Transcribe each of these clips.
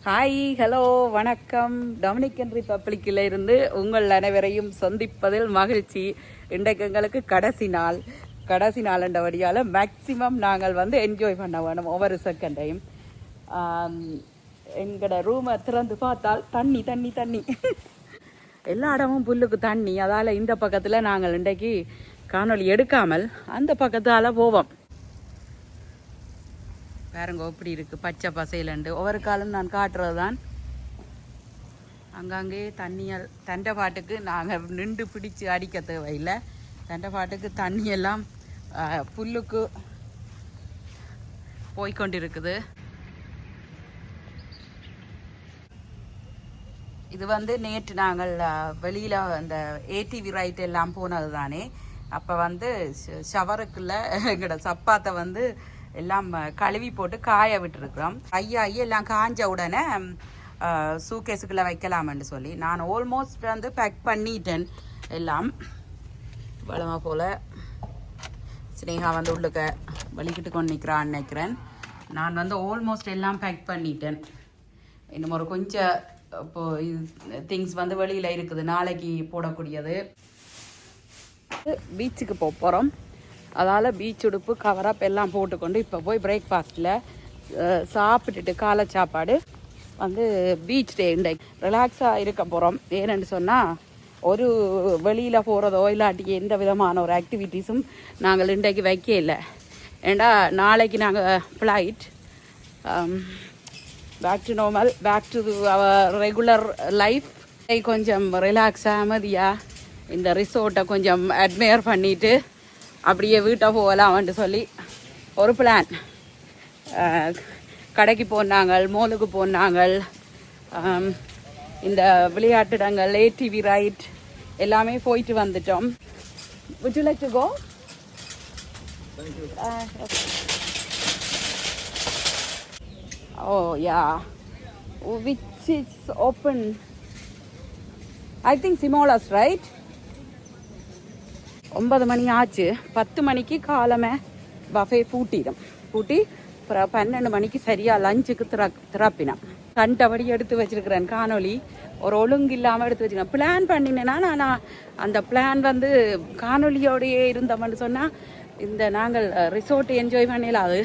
Hi hello வணக்கம். Dominican ரிப்பப்ளிக்கில் இருந்து உங்கள் அனைவரையும் சந்திப்பதில் மகிழ்ச்சி. இன்றைக்கு எங்களுக்கு கடைசி நாள் வழியால் மேக்சிமம் நாங்கள் என்ஜாய் பண்ண வேணும் ஒவ்வொரு செகண்டையும். எங்களோட ரூமை திறந்து பார்த்தால் தண்ணி தண்ணி தண்ணி எல்லா இடமும் புல்லுக்கு தண்ணி. அதால் இந்த பக்கத்தில் நாங்கள் இன்றைக்கு காணொளி எடுக்காமல் அந்த பக்கத்தால் போவோம். பாருங்க எப்படி இருக்குது, பச்சை பசையிலண்டு. ஒவ்வொரு காலம் நான் காட்டுறது தான். அங்கங்கே தண்ணியால் தண்டை பாட்டுக்கு நாங்கள் நின்று பிடிச்சி அடிக்க தேவையில்லை. தண்டை பாட்டுக்கு தண்ணியெல்லாம் புல்லுக்கு போய்கொண்டிருக்குது. இது நேற்று நாங்கள் வெளியில் அந்த ஏடிவி ரைட் எல்லாம் போனது தானே. அப்போ ஷவருக்குள்ள எங்களோட சப்பாத்தை எல்லாம் கழுவி போட்டு காய விட்டுருக்குறோம். ஐயாயி எல்லாம் காஞ்ச உடனே சூக்கேஸுக்குள்ளே வைக்கலாம்னு சொல்லி நான் ஆல்மோஸ்ட் பேக் பண்ணிட்டேன் எல்லாம். வளமாக போல் ஸ்னேகா உள்ளுக்க வலிக்கிட்டு கொண்டு நிற்கிறான்னு நினைக்கிறேன். நான் ஆல்மோஸ்ட் எல்லாம் பேக் பண்ணிட்டேன். இன்னும் ஒரு கொஞ்சம் இப்போது திங்ஸ் வெளியில் இருக்குது, நாளைக்கு போடக்கூடியது. பீச்சுக்கு போகிறோம். அதால் பீச் உடுப்பு கவரப் எல்லாம் போட்டுக்கொண்டு இப்போ போய் பிரேக்ஃபாஸ்ட்டில் சாப்பிட்டுட்டு காலை சாப்பாடு பீச் டே இன்றைக்கு ரிலாக்ஸாக இருக்க போகிறோம். ஏன்னு சொன்னால் ஒரு வெளியில் போகிறதோ இல்லாட்டி எந்த விதமான ஒரு ஆக்டிவிட்டீஸும் நாங்கள் இன்றைக்கு வைக்க இல்லை. ஏண்டா நாளைக்கு நாங்கள் flight back to normal, back to our regular life. கொஞ்சம் ரிலாக்ஸாக அமைதியாக இந்த ரிசோர்ட்டை கொஞ்சம் அட்மையர் பண்ணிவிட்டு அப்படியே வீட்டை போகலாம்னு சொல்லி ஒரு பிளான். கடைக்கு போனாங்க, மோலுக்கு போனாங்க, இந்த விளையாட்டிடங்கள், ஏடிவி ரைட் எல்லாமே போயிட்டு வந்துட்டோம். Would you like to go? Thank you. Okay. Oh yeah. Which is open? I think Simola's, right? 9 மணி ஆச்சு. 10 மணிக்கு காலமே பஃபே பூட்டி அப்புறம் 12 மணிக்கு சரியாக லஞ்சுக்கு திறப்பினேன். கண்டபடி எடுத்து வச்சிருக்கிறேன் காணொலி. ஒரு ஒழுங்கு இல்லாமல் எடுத்து வச்சுக்கிறேன். பிளான் பண்ணினேன்னா நான் அந்த பிளான் காணொலியோடையே இருந்தோம்னு சொன்னால் இந்த நாங்கள் ரிசோர்ட் என்ஜாய் பண்ணலாது.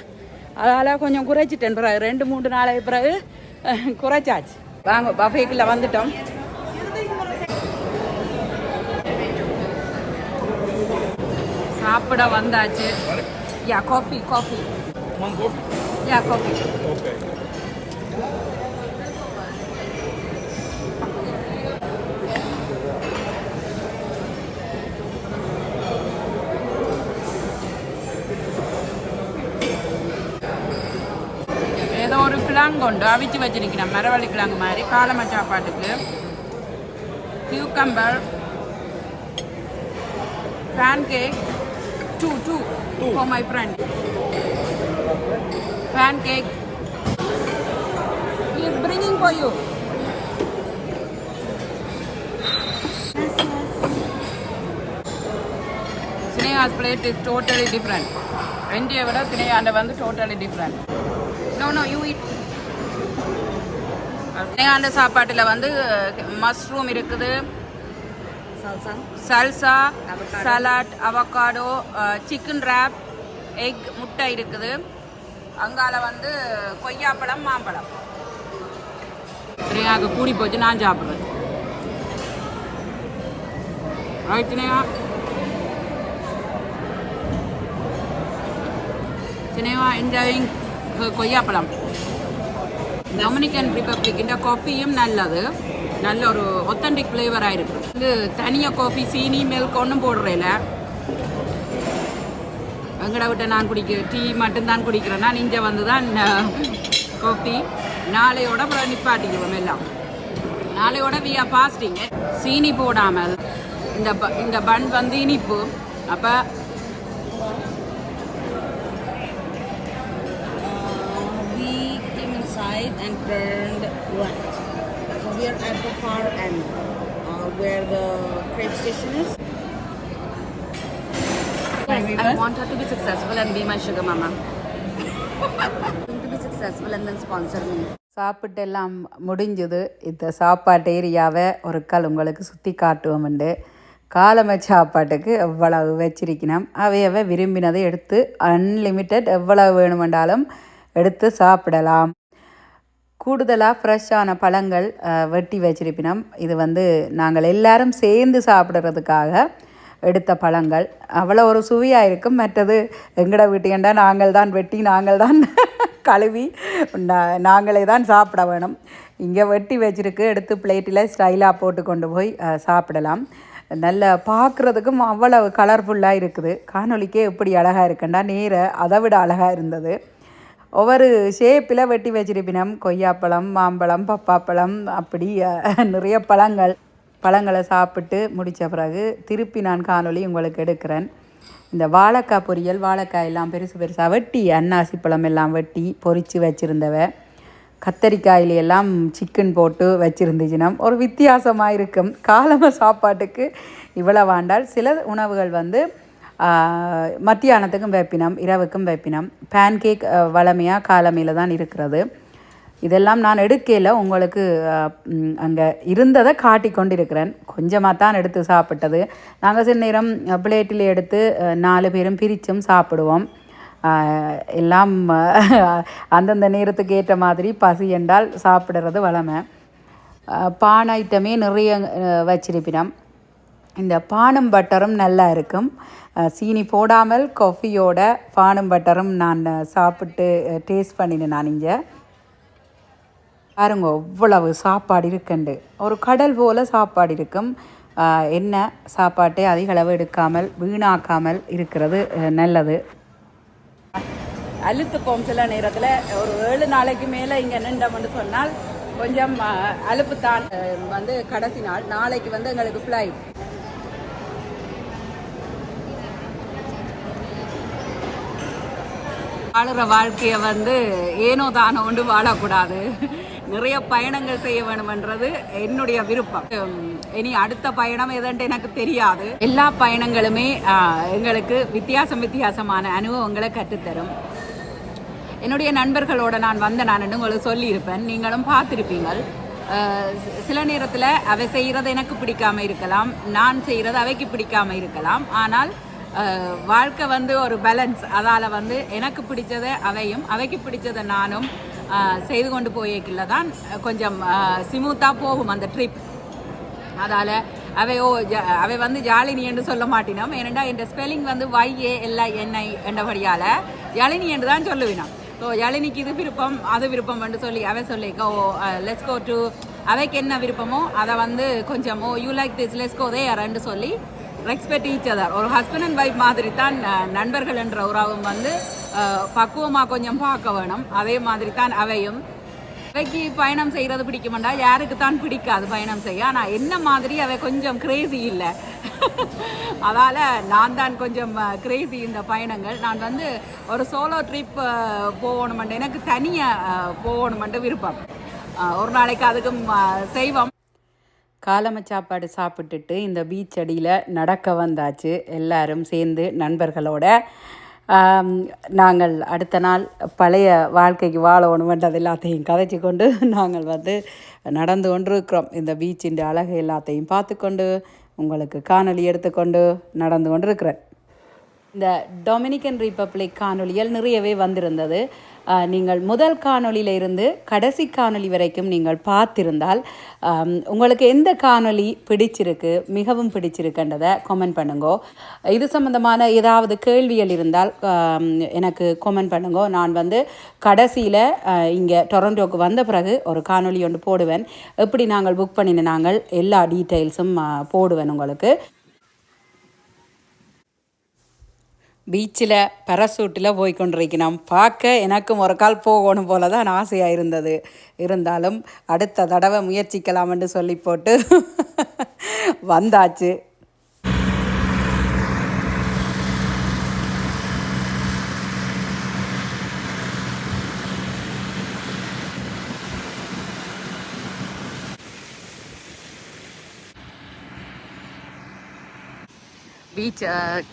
அதால் கொஞ்சம் குறைச்சிட்டேன். பிறகு 2-3 நாளைக்கு பிறகு குறைச்சாச்சு. வாங்க பஃபேக்குள்ளே வந்துட்டோம். சாப்பிட வந்தாச்சு. யா காஃபி யா காஃபி. Okay. ஏதோ ஒரு கிழங்கு கொண்டு அவிச்சு வச்சிருக்கிறேன், மரவள்ளி கிழங்கு மாதிரி. காலம சாப்பாட்டுக்கு cucumber, pancake, two for my friend. Pancake. He is bringing for you. Sneha's plate is totally different. India vida Sneha totally different. No, you eat. Sneha சாப்பாட்டுல மஷ்ரூம் இருக்குது, சல்சா, salad, avocado, chicken rape, egg, முட்டை இருக்குது. அங்கால கொய்யாப்பழம், மாம்பழம். ஸ்னேகாவுக்கு கூடி போச்சு, நான் சாப்பிட்றேன். ரைட் ஸ்னேகா? ஸ்னேகா என்ஜாயிங் கொய்யாப்பழம். டொமினிக்கன் ரிப்பப்ளிக் இந்த காஃபியும் நல்ல ஒரு ஒத்தன்டிக் ஃப்ளேவராக இருக்குது. தனியாக காஃபி, சீனி, மில்க் ஒன்றும் போடுறேல. எங்கட விட்ட நான் டீ மட்டும்தான் குடிக்கிறேன்னா நீங்கள் தான் காஃபி. நாளையோட அப்புறம் நிப்பாட்டிக்குவோம் எல்லாம். நாளையோட வி ஆர் ஃபாஸ்டிங். சீனி போடாமல் இந்த பன் இனிப்பு. அப்போ we came inside and turned left. So we are at the far end where the crate station is. Yes, I want her to be successful and be my sugar mama. To be successful and then sponsor me. சாப்பிட்டு எல்லாம் முடிஞ்சது. இந்த சாப்பாட்டு ஏரியாவை ஒரு கால் உங்களுக்கு சுற்றி காட்டுவோம்ண்டு. காலமை சாப்பாட்டுக்கு எவ்வளவு வச்சிருக்கணும். அவையவை விரும்பினதை எடுத்து அன்லிமிட்டட் எவ்வளவு வேணுமென்றாலும் எடுத்து சாப்பிடலாம். கூடுதலாக ஃப்ரெஷ்ஷான பழங்கள் வெட்டி வச்சிருப்பினோம். இது நாங்கள் எல்லாரும் சேர்ந்து சாப்பிட்றதுக்காக எடுத்த பழங்கள். அவ்வளோ ஒரு சுவையாக இருக்கும். மற்றது எங்கட வீட்டுக்கண்டா நாங்கள் தான் வெட்டி நாங்கள் தான் கழுவி நாங்களே தான் சாப்பிட வேணும். இங்கே வெட்டி வச்சிருக்கு, எடுத்து பிளேட்டில் ஸ்டைலாக போட்டு கொண்டு போய் சாப்பிடலாம். நல்ல பார்க்குறதுக்கும் அவ்வளவு கலர்ஃபுல்லாக இருக்குது. காணொலிக்கே எப்படி அழகாக இருக்குண்டா நேர அதை விட அழகாக இருந்தது. ஒவ்வொரு ஷேப்பில் வெட்டி வச்சிருப்பினோம். கொய்யாப்பழம், மாம்பழம், பப்பாப்பழம், அப்படி நிறைய பழங்களை சாப்பிட்டு முடித்த பிறகு திருப்பி நான் காணொலி உங்களுக்கு எடுக்கிறேன். இந்த வாழைக்காய் பொரியல், வாழைக்காய் எல்லாம் பெருசு பெருசாக வெட்டி அன்னாசி பழம் எல்லாம் வெட்டி பொரித்து வச்சுருந்தவ. கத்தரிக்காயிலையெல்லாம் சிக்கன் போட்டு வச்சுருந்துச்சுன்னா ஒரு வித்தியாசமாக இருக்கும். காலமை சாப்பாட்டுக்கு இவ்வளோ வாண்டால் சில உணவுகள் மத்தியானத்துக்கும் வைப்பினம், இரவுக்கும் வைப்பினம். பேன்கேக் வளமையாக காலமையில் தான் இருக்கிறது. இதெல்லாம் நான் எடுக்கையில் உங்களுக்கு அங்கே இருந்ததை காட்டி கொண்டு இருக்கிறேன். கொஞ்சமாக தான் எடுத்து சாப்பிட்டது. நாங்கள் சில நேரம் பிளேட்டில் எடுத்து 4 பேரும் பிரித்தும் சாப்பிடுவோம். எல்லாம் அந்தந்த நேரத்துக்கு ஏற்ற மாதிரி பசி என்றால் சாப்பிட்றது வளமை. பான் ஐட்டமே நிறைய வச்சிருப்பினோம். இந்த பானும் பட்டரும் நல்லா இருக்கும். சீனி போடாமல் காஃபியோட பானும் பட்டரும் நான் சாப்பிட்டு டேஸ்ட் பண்ணினேன். நான் இங்கே பாருங்க எவ்வளவு சாப்பாடு இருக்குண்டு. ஒரு கடல் போல் சாப்பாடு இருக்கும். என்ன சாப்பாட்டை அதிக அளவு எடுக்காமல் வீணாக்காமல் இருக்கிறது நல்லது. அழுத்துப்போம் சில நேரத்தில். ஒரு 7 நாளைக்கு மேலே இங்கே நின்றோம்னு சொன்னால் கொஞ்சம் அலுப்புத்தான். கடைசி நாள் நாளைக்கு எங்களுக்கு ஃப்ளைட். வாழுற வாழ்க்கையை ஏனோ தானோ ஒன்று வாழக்கூடாது. நிறைய பயணங்கள் செய்ய வேணுமென்றது என்னுடைய விருப்பம். இனி அடுத்த பயணம் எதுன்ட்டு எனக்கு தெரியாது. எல்லா பயணங்களுமே எங்களுக்கு வித்தியாசமான அனுபவங்களை கற்றுத்தரும். என்னுடைய நண்பர்களோட நான் உங்களுக்கு சொல்லியிருப்பேன், நீங்களும் பார்த்துருப்பீங்கள். சில நேரத்தில் அவை செய்கிறது எனக்கு பிடிக்காமல் இருக்கலாம், நான் செய்கிறது அவைக்கு பிடிக்காமல் இருக்கலாம். ஆனால் வாழ்க்கை ஒரு பேலன்ஸ். அதால் எனக்கு பிடிச்சதை அவையும் அவைக்கு பிடிச்சதை நானும் செய்து கொண்டு போயிருக்கல தான் கொஞ்சம் ஸ்மூத்தாக போகும் அந்த ட்ரிப். அதால் அவை ஜாலினி என்று சொல்ல மாட்டினோம். ஏனெண்டா என் ஸ்பெல்லிங் YALINI என்றபடியால் யாழினி என்று தான் சொல்லுவினோம். ஸோ யாழினிக்கு இது விருப்பம் அது விருப்பம் என்று சொல்லி அவை சொல்லிக்கோ லெட்ஸ் கோ டு அவைக்கு என்ன விருப்பமோ அதை கொஞ்சம் you like this let's go தேர்ன்னு சொல்லி ரெஸ்பெக்ட் ஈச் அதர். ஒரு ஹஸ்பண்ட் அண்ட் ஒய்ஃப் மாதிரி தான் நண்பர்கள் என்ற உறவும் பக்குவமாக கொஞ்சம் பார்க்க வேணும். அதே மாதிரி தான் அவையும். அவைக்கு பயணம் செய்கிறது பிடிக்குமெண்டா யாருக்கு தான் பிடிக்காது பயணம் செய்ய. ஆனால் என்ன மாதிரி அவை கொஞ்சம் கிரேசி இல்லை. அதால் நான் தான் கொஞ்சம் கிரேசி இந்த பயணங்கள். நான் ஒரு சோலோ ட்ரிப் போகணுமெண்டு எனக்கு தனியாக போகணுமெண்டு விருப்பம். ஒரு நாளைக்கு அதுக்கும் செய்வோம். காலமை சாப்பாடு சாப்பிட்டுட்டு இந்த பீச் அடியில் நடக்க வந்தாச்சு. எல்லாரும் சேர்ந்து நண்பர்களோட. நாங்கள் அடுத்த நாள் பழைய வாழ்க்கைக்கு வாழணுமென்றது எல்லாத்தையும் கதைச்சி கொண்டு நாங்கள் நடந்து கொண்டு இருக்கிறோம். இந்த பீச்சின் அழகு எல்லாத்தையும் பார்த்து கொண்டு உங்களுக்கு காணொலி எடுத்துக்கொண்டு நடந்து கொண்டு இருக்கிறேன். இந்த டொமினிக்கன் ரிப்பப்ளிக் காணொலிகள் நிறையவே வந்திருந்தது. நீங்கள் முதல் காணொலியிலிருந்து கடைசி காணொலி வரைக்கும் நீங்கள் பார்த்திருந்தால் உங்களுக்கு எந்த காணொலி பிடிச்சிருக்கு, மிகவும் பிடிச்சிருக்குன்றதை கமெண்ட் பண்ணுங்கோ. இது சம்மந்தமான ஏதாவது கேள்விகள் இருந்தால் எனக்கு கமெண்ட் பண்ணுங்கோ. நான் கடைசியில் இங்கே டொரண்டோக்கு வந்த பிறகு ஒரு காணொலி ஒன்று போடுவேன். எப்படி நாங்கள் புக் பண்ணின நாங்கள் எல்லா டீட்டெயில்ஸும் போடுவேன் உங்களுக்கு. பீச்சில் பரசூட்டில் போய் கொண்டிருக்கிறோம். பார்க்க எனக்கும் ஒரு கால் போகணும் போல தான் ஆசையாக இருந்தது. இருந்தாலும் அடுத்த தடவை முயற்சிக்கலாம் என்று சொல்லி போட்டு வந்தாச்சு. பீச்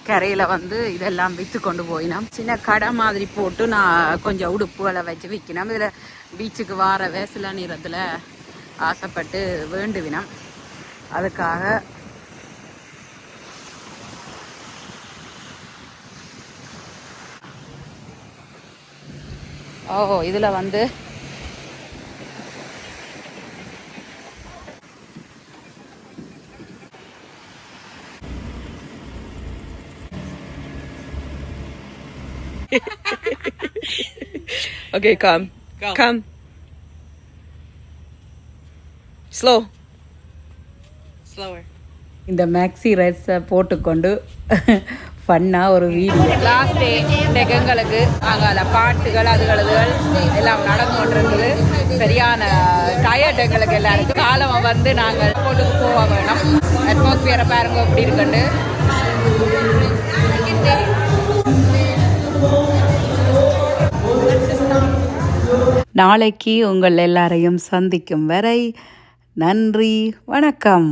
கரையில் இதெல்லாம் விற்று கொண்டு போயினோம். சின்ன கடை மாதிரி போட்டு நான் கொஞ்சம் உடுப்புகளை வச்சு விற்கினோம். இதில் பீச்சுக்கு வார வேசில நேரத்தில் ஆசைப்பட்டு வேண்டுவினம். அதுக்காக இதில் வந்து Okay, come. Go. Come. Slow. Slower. இந்த மேக்ஸி ரைட்ஸை போட்டுக்கொண்டு ஃபன்னாக ஒரு வீடியோ லாஸ்ட் டே எங்களுக்கு அங்கே பாட்டுகள் அதுகள் எல்லாம் நடந்து கொண்டிருக்குது. சரியான டயர்ட் எங்களுக்கு எல்லாருக்கும். காலம் வந்து நாங்கள் போட்டுக்கு போக வேணும். அட்மாஸ்பியரை பாருங்க எப்படி இருக்குன்னு. நாளைக்கு உங்கள் எல்லாரையும் சந்திக்கும் வரை நன்றி, வணக்கம்.